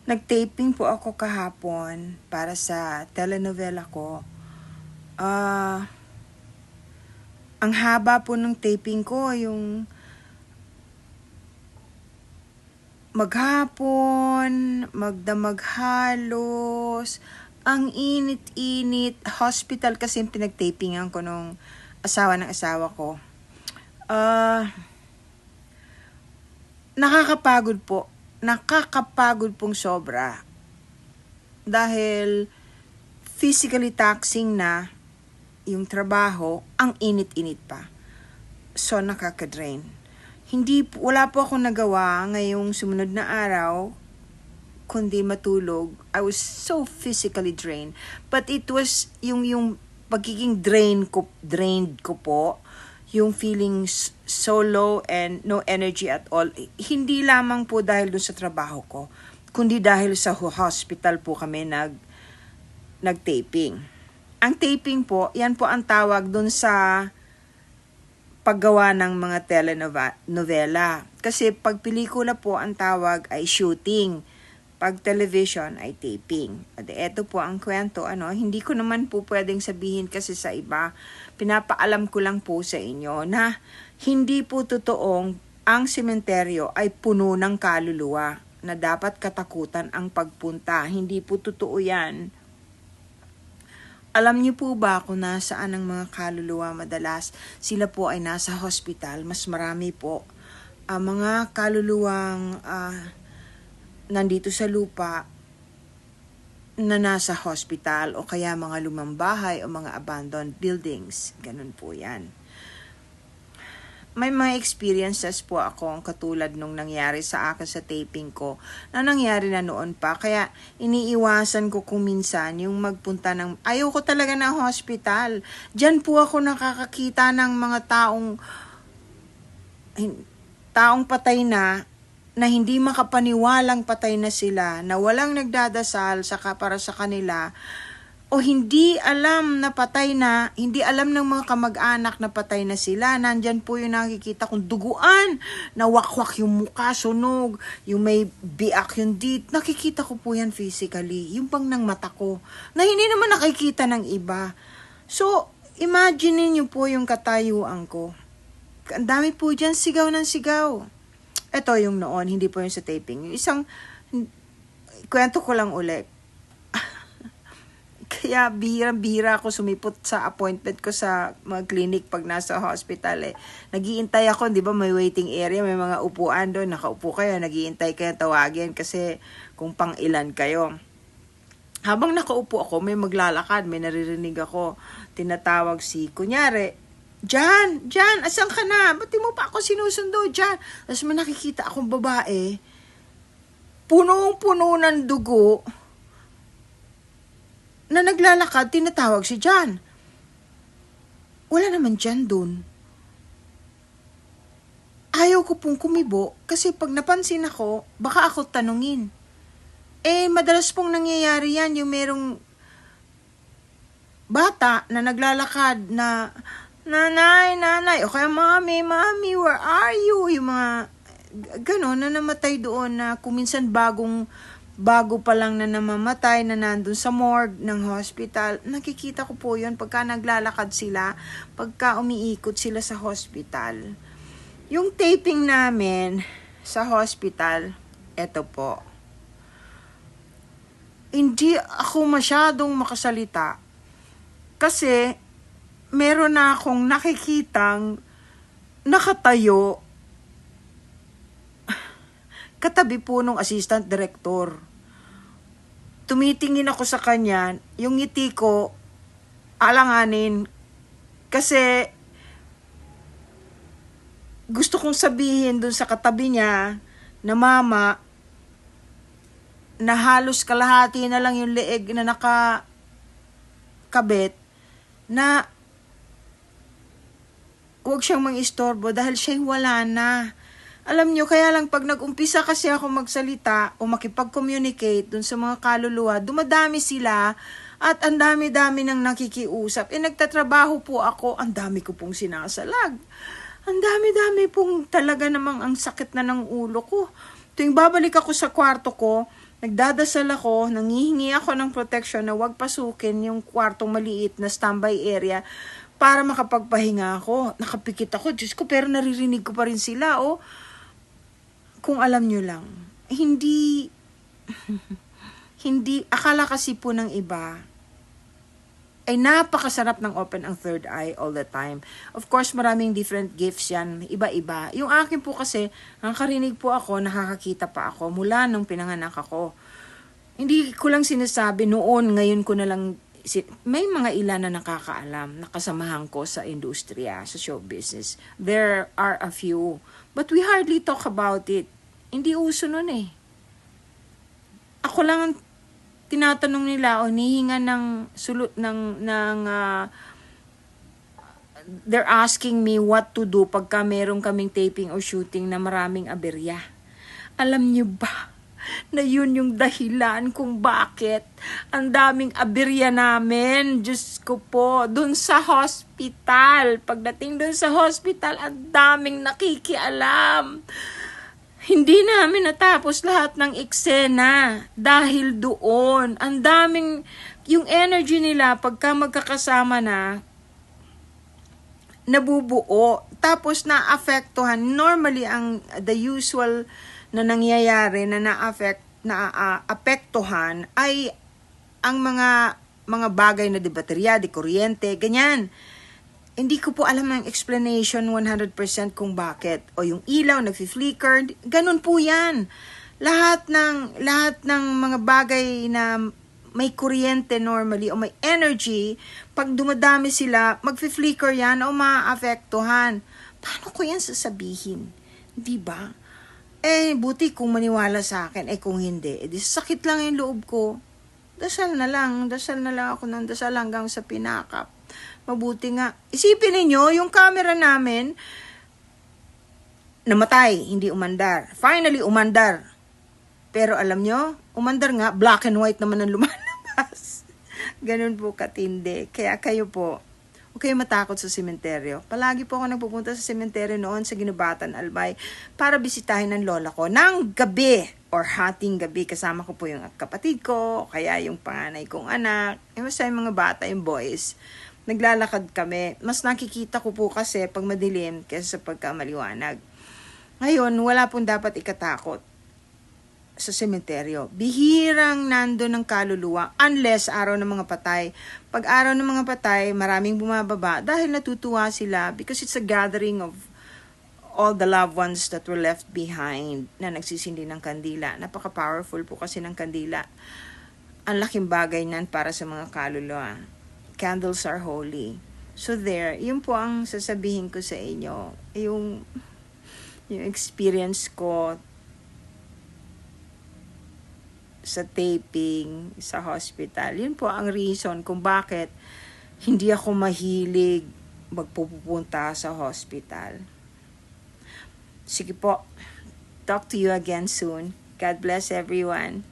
Nag-taping po ako kahapon para sa telenovela ko. Ang haba po ng taping ko, yung maghapon, magdamag halos, ang init-init. Hospital kasi yung pinag-tapingan ko nung asawa ng asawa ko. Nakakapagod po. Nakakapagod pong sobra. Dahil physically taxing na yung trabaho, ang init-init pa. So, nakaka-drain. Wala po akong nagawa ngayong sumunod na araw, kundi matulog. I was so physically drained. But it was yung pagiging drained ko po, yung feeling so low and no energy at all. Hindi lamang po dahil dun sa trabaho ko, kundi dahil sa hospital po kami nag-taping. Ang taping po, yan po ang tawag dun sa paggawa ng mga telenovela. Kasi pag pelikula po, ang tawag ay shooting. Pag television ay taping. At eto po ang kwento, hindi ko naman po pwedeng sabihin kasi sa iba. Pinapaalam ko lang po sa inyo na hindi po totoong ang sementeryo ay puno ng kaluluwa na dapat katakutan ang pagpunta. Hindi po totoo yan. Alam niyo po ba kung nasaan ang mga kaluluwa madalas? Sila po ay nasa hospital. Mas marami po ang mga kaluluwang nandito sa lupa na nasa hospital o kaya mga lumang bahay o mga abandoned buildings. Ganun po yan. May mga experiences po akong katulad nung nangyari sa akin sa taping ko na nangyari na noon pa. Kaya iniiwasan ko kung minsan yung magpunta ng... Ayaw ko talaga ng hospital. Diyan po ako nakakakita ng mga taong patay na hindi makapaniwalang patay na sila, na walang nagdadasal para sa kanila, o hindi alam na patay na, hindi alam ng mga kamag-anak na patay na sila. Nandyan po yung nakikita kong duguan, na wakwak yung mukha, sunog, yung may biak yung dit. Nakikita ko po yan physically, yung pang ng mata ko, na hindi naman nakikita ng iba. So, imagine niyo po yung katayuan ko. Ang dami po dyan, sigaw ng sigaw. Ito yung noon, hindi po yung sa taping. Yung isang, kwento ko lang ulit. Kaya bihira ako sumipot sa appointment ko sa mga clinic pag nasa hospital. Nagiintay ako, di ba, may waiting area, may mga upuan doon, nakaupo kayo, nagiintay kayo tawagin kasi kung pang ilan kayo. Habang nakaupo ako, may maglalakad, may naririnig ako, tinatawag kunyari, Jan, asan ka na? Ba't di mo pa ako sinusundo, Jan? Tapos may nakikita akong babae, punong-puno ng dugo, na naglalakad, tinatawag si Jan. Wala naman Jan dun. Ayaw ko pong kumibo, kasi pag napansin ako, baka ako tanungin. Madalas pong nangyayari yan, yung merong bata na naglalakad na, nanay, o kaya mami, where are you? Yung mga gano'n na namatay doon na kuminsan bago pa lang na namamatay na nandun sa morgue ng hospital. Nakikita ko po yun pagka naglalakad sila, pagka umiikot sila sa hospital. Yung taping namin sa hospital, eto po. Hindi ako masyadong makasalita kasi meron na akong nakikitang nakatayo katabi po nung assistant director. Tumitingin ako sa kanya, yung ngiti ko alanganin kasi gusto kong sabihin dun sa katabi niya na mama na halos kalahati na lang yung leeg na nakakabit na huwag siyang mang-istorbo dahil siya'y wala na. Alam nyo, kaya lang pag nag-umpisa kasi ako magsalita o makipag-communicate dun sa mga kaluluwa, dumadami sila at ang dami-dami nang nakikiusap. Nagtatrabaho po ako, ang dami ko pong sinasalag. Ang dami-dami pong talaga namang ang sakit na ng ulo ko. Tuwing babalik ako sa kwarto ko, Nagdadasal ako, nangihingi ako ng protection na wag pasukin yung kwartong maliit na standby area para makapagpahinga ako. Nakapikit ako, Diyos ko, pero naririnig ko pa rin sila, oh. Kung alam nyo lang, hindi, akala kasi po ng iba, ay napakasarap ng open ang third eye all the time. Of course, maraming different gifts yan, iba-iba. Yung akin po kasi, nakakarinig po ako, nakakakita pa ako mula nung pinanganak ako. Hindi ko lang sinasabi noon, ngayon ko na lang, may mga ilan na nakakaalam, nakasamahan ko sa industriya, sa show business. There are a few, but we hardly talk about it. Hindi uso nun eh. Ako lang ang tinatanong nila o nihinga ng they're asking me what to do pagka meron kaming taping o shooting na maraming aberya. Alam niyo ba na yun yung dahilan kung bakit ang daming aberya namin? Diyos ko po, dun sa hospital. Pagdating dun sa hospital, ang daming nakikialam. Hindi namin natapos lahat ng eksena dahil doon. Ang daming, yung energy nila pagka magkakasama na, nabubuo. Tapos naapektuhan. Normally, the usual na nangyayari na naapektuhan ay ang mga bagay na di baterya, di kuryente, ganyan. Hindi ko po alam ang explanation 100% kung bakit. O yung ilaw, nag-flicker, ganun po yan. Lahat ng mga bagay na may kuryente normally o may energy, pag dumadami sila, mag-flicker yan o maapektuhan. Paano ko yan sasabihin? Di ba? Buti kung maniwala sa akin. Kung hindi, di sakit lang yung loob ko. Dasal na lang ako ng dasal hanggang sa pinakap. Mabuti nga. Isipin ninyo, yung camera namin, namatay, hindi umandar. Finally, umandar. Pero alam nyo, umandar nga, black and white naman ang lumalabas. Ganun po katindi. Kaya kayo po, huwag kayo matakot sa sementeryo. Palagi po ako nagpupunta sa sementeryo noon sa Ginubatan, Albay, para bisitahin ng lola ko ng gabi or hating gabi. Kasama ko po yung kapatid ko, kaya yung panganay kong anak, yung mga bata, yung boys. Naglalakad kami. Mas nakikita ko po kasi pag madilim kaysa sa pagkamaliwanag. Ngayon, wala pong dapat ikatakot sa sementeryo. Bihirang nando ng kaluluwa unless araw ng mga patay. Pag araw ng mga patay, maraming bumababa dahil natutuwa sila because it's a gathering of all the loved ones that were left behind na nagsisindi ng kandila. Napaka-powerful po kasi ng kandila. Ang laking bagay nan para sa mga kaluluwa. Candles are holy. So there, yun po ang sasabihin ko sa inyo. Yung experience ko sa taping, sa hospital. Yun po ang reason kung bakit hindi ako mahilig magpupunta sa hospital. Sige po. Talk to you again soon. God bless everyone.